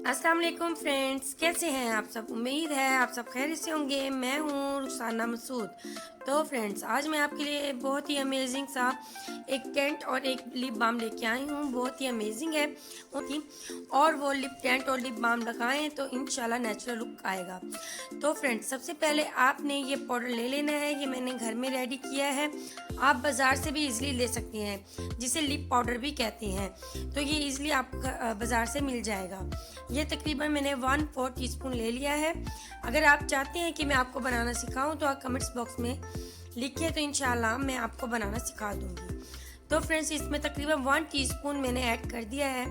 अस्सलाम वालेकुम फ्रेंड्स, कैसे हैं आप सब। उम्मीद है आप सब खैरियत से होंगे। मैं हूँ रुखसाना मसूद। तो फ्रेंड्स, आज मैं आपके लिए बहुत ही अमेजिंग सा एक टेंट और एक लिप बाम लेके आई हूँ। बहुत ही अमेजिंग है और वो लिप टेंट और लिप बाम लगाएं तो इंशाल्लाह नेचुरल लुक आएगा। तो फ्रेंड्स, सबसे पहले आपने ये पाउडर ले लेना है। ये मैंने घर में रेडी किया है। आप बाज़ार से भी इजीली ले सकते हैं, जिसे लिप पाउडर भी कहते हैं। तो ये इजीली आपको बाज़ार से मिल जाएगा। ये तकरीबन मैंने 1/4 टीस्पून ले लिया है। अगर आप चाहते हैं कि मैं आपको बनाना सिखाऊं तो आप कमेंट्स बॉक्स में लिखिए, तो इंशाल्लाह मैं आपको बनाना सिखा दूंगी। तो फ्रेंड्स, इसमें तकरीबन 1 टीस्पून मैंने ऐड कर दिया है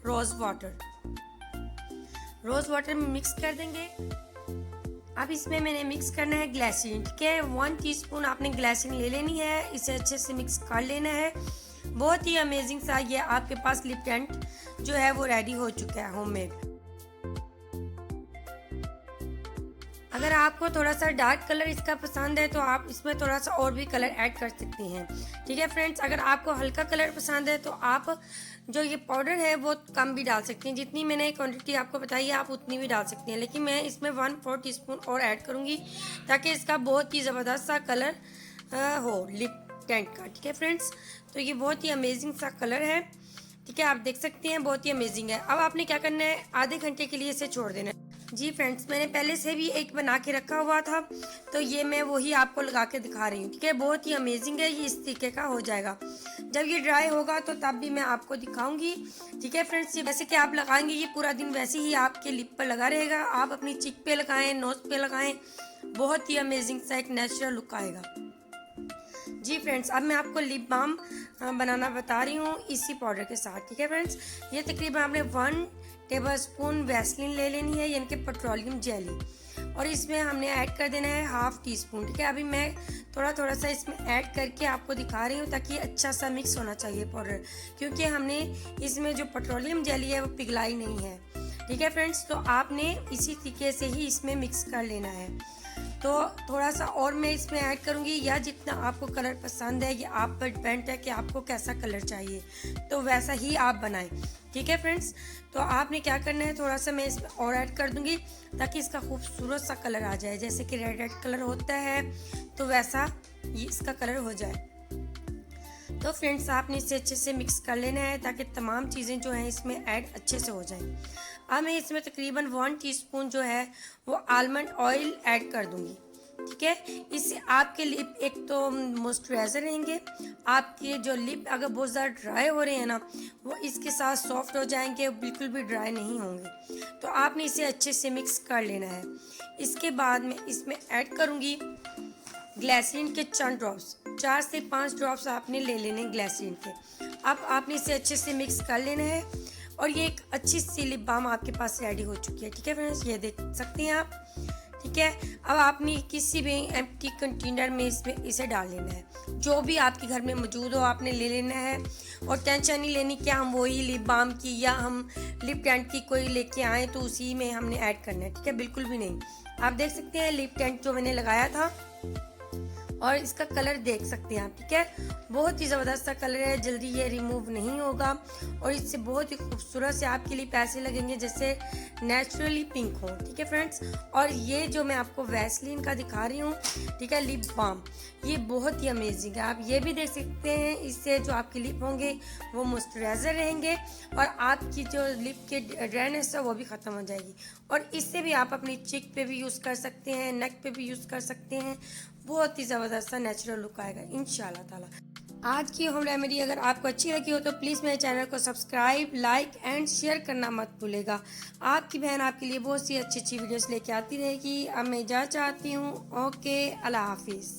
रोज़ वाटर। रोज़ वाटर में मिक्स कर देंगे। अब इसमें मैंने मिक्स करना है ग्लिसरीन। ठीक है, 1 टीस्पून आपने ग्लिसरीन ले लेनी है। इसे अच्छे से मिक्स कर लेना है। बहुत ही अमेजिंग सा ये आपके पास लिप टेंट जो है वो रेडी हो चुका है, होममेड। अगर आपको थोड़ा सा डार्क कलर इसका पसंद है तो आप इसमें थोड़ा सा और भी कलर ऐड कर सकते हैं। ठीक है फ्रेंड्स, अगर आपको हल्का कलर पसंद है तो आप जो ये पाउडर है वो कम भी डाल सकते हैं। जितनी मैंने क्वांटिटी आपको बताई है आप उतनी भी डाल सकते हैं, लेकिन मैं इसमें 1/4 टीस्पून और ऐड करूँगी ताकि इसका बहुत ही ज़बरदस्त सा कलर हो लिप टेंट का। ठीक है फ्रेंड्स, तो ये बहुत ही अमेजिंग सा कलर है। ठीक है, आप देख सकते हैं बहुत ही अमेजिंग है। अब आपने क्या करना है, आधे घंटे के लिए इसे छोड़ देना है। जी फ्रेंड्स, मैंने पहले से भी एक बना के रखा हुआ था, तो ये मैं वही आपको लगा के दिखा रही हूँ। ठीक है, बहुत ही अमेजिंग है। ये इस तरीके का हो जाएगा। जब ये ड्राई होगा तो तब भी मैं आपको दिखाऊंगी। ठीक है फ्रेंड्स, ये वैसे कि आप लगाएंगे ये पूरा दिन वैसे ही आपके लिप पर लगा रहेगा। आप अपनी चिक पे लगाएं, नोज पे लगाएं, बहुत ही अमेजिंग सा एक नेचुरल लुक आएगा। जी फ्रेंड्स, अब मैं आपको लिप बाम बनाना बता रही हूँ इसी पाउडर के साथ। ठीक है फ्रेंड्स, ये तकरीबन आपने 1 टेबलस्पून वैसलीन ले लेनी है, यानी कि पेट्रोलियम जेली, और इसमें हमने ऐड कर देना है 1/2 टीस्पून। ठीक है, अभी मैं थोड़ा थोड़ा सा इसमें ऐड करके आपको दिखा रही हूँ ताकि अच्छा सा मिक्स होना चाहिए पाउडर, क्योंकि हमने इसमें जो पेट्रोलियम जेली है वो पिघलाई नहीं है। ठीक है फ्रेंड्स, तो आपने इसी तरीके से ही इसमें मिक्स कर लेना है। तो थोड़ा सा और मैं इसमें ऐड करूँगी, या जितना आपको कलर पसंद है ये आप पर डिपेंड है कि आपको कैसा कलर चाहिए, तो वैसा ही आप बनाएं। ठीक है फ्रेंड्स, तो आपने क्या करना है, थोड़ा सा मैं इसमें और ऐड कर दूँगी ताकि इसका खूबसूरत सा कलर आ जाए। जैसे कि रेड कलर होता है तो वैसा ये इसका कलर हो जाए। तो फ्रेंड्स, आपने इसे अच्छे से मिक्स कर लेना है ताकि तमाम चीज़ें जो हैं इसमें ऐड अच्छे से हो जाएं। अब मैं इसमें तकरीबन 1 टीस्पून जो है वो आलमंड ऑयल ऐड कर दूंगी। ठीक है, इससे आपके लिप एक तो मॉइस्चराइजर रहेंगे, आपके जो लिप अगर बहुत ज़्यादा ड्राई हो रहे हैं ना वो इसके साथ सॉफ्ट हो जाएंगे, बिल्कुल भी ड्राई नहीं होंगे। तो आपने इसे अच्छे से मिक्स कर लेना है। इसके बाद मैं इसमें ऐड करूँगी ग्लिसरीन के चंद ड्रॉप्स, 4 से 5 ड्रॉप्स आपने ले लेने ग्लिसरीन के। अब आपने इसे अच्छे से मिक्स कर लेना है और ये एक अच्छी सी लिप बाम आपके पास रेडी हो चुकी है। ठीक है फ्रेंड्स, ये देख सकते हैं आप। ठीक है, अब आपने किसी भी एम्प्टी कंटेनर में इसे डाल लेना है। जो भी आपके घर में मौजूद हो आपने ले लेना है, और टेंशन नहीं लेनी कि हम वही लिप बाम की या हम लिप टेंट की कोई लेके आए तो उसी में हमने ऐड करना है। ठीक है, बिल्कुल भी नहीं। आप देख सकते हैं लिप टेंट जो मैंने लगाया था और इसका कलर देख सकते हैं आप। ठीक है, बहुत ही ज़बरदस्त सा कलर है, जल्दी ये रिमूव नहीं होगा और इससे बहुत ही खूबसूरत से आपके लिए पैसे लगेंगे जैसे नेचुरली पिंक हो। ठीक है फ्रेंड्स, और ये जो मैं आपको वैसलीन का दिखा रही हूँ, ठीक है, लिप बाम, ये बहुत ही अमेजिंग है। आप ये भी देख सकते हैं, इससे जो आपके लिप होंगे वो मॉइस्चराइजर रहेंगे और आपकी जो लिप के ड्राइनेस है वो भी ख़त्म हो जाएगी। और इससे भी आप अपनी चिक पे भी यूज़ कर सकते हैं, नेक पे भी यूज़ कर सकते हैं। बहुत ही ज़बरदस्त सा नेचुरल लुक आएगा इंशाल्लाह ताला। आज की होम रेमेडी अगर आपको अच्छी लगी हो तो प्लीज़ मेरे चैनल को सब्सक्राइब, लाइक एंड शेयर करना मत भूलेगा। आपकी बहन आपके लिए बहुत सी अच्छी अच्छी वीडियोस लेके आती रहेगी। अब मैं जा चाहती हूँ। ओके, अल्लाह हाफिज़।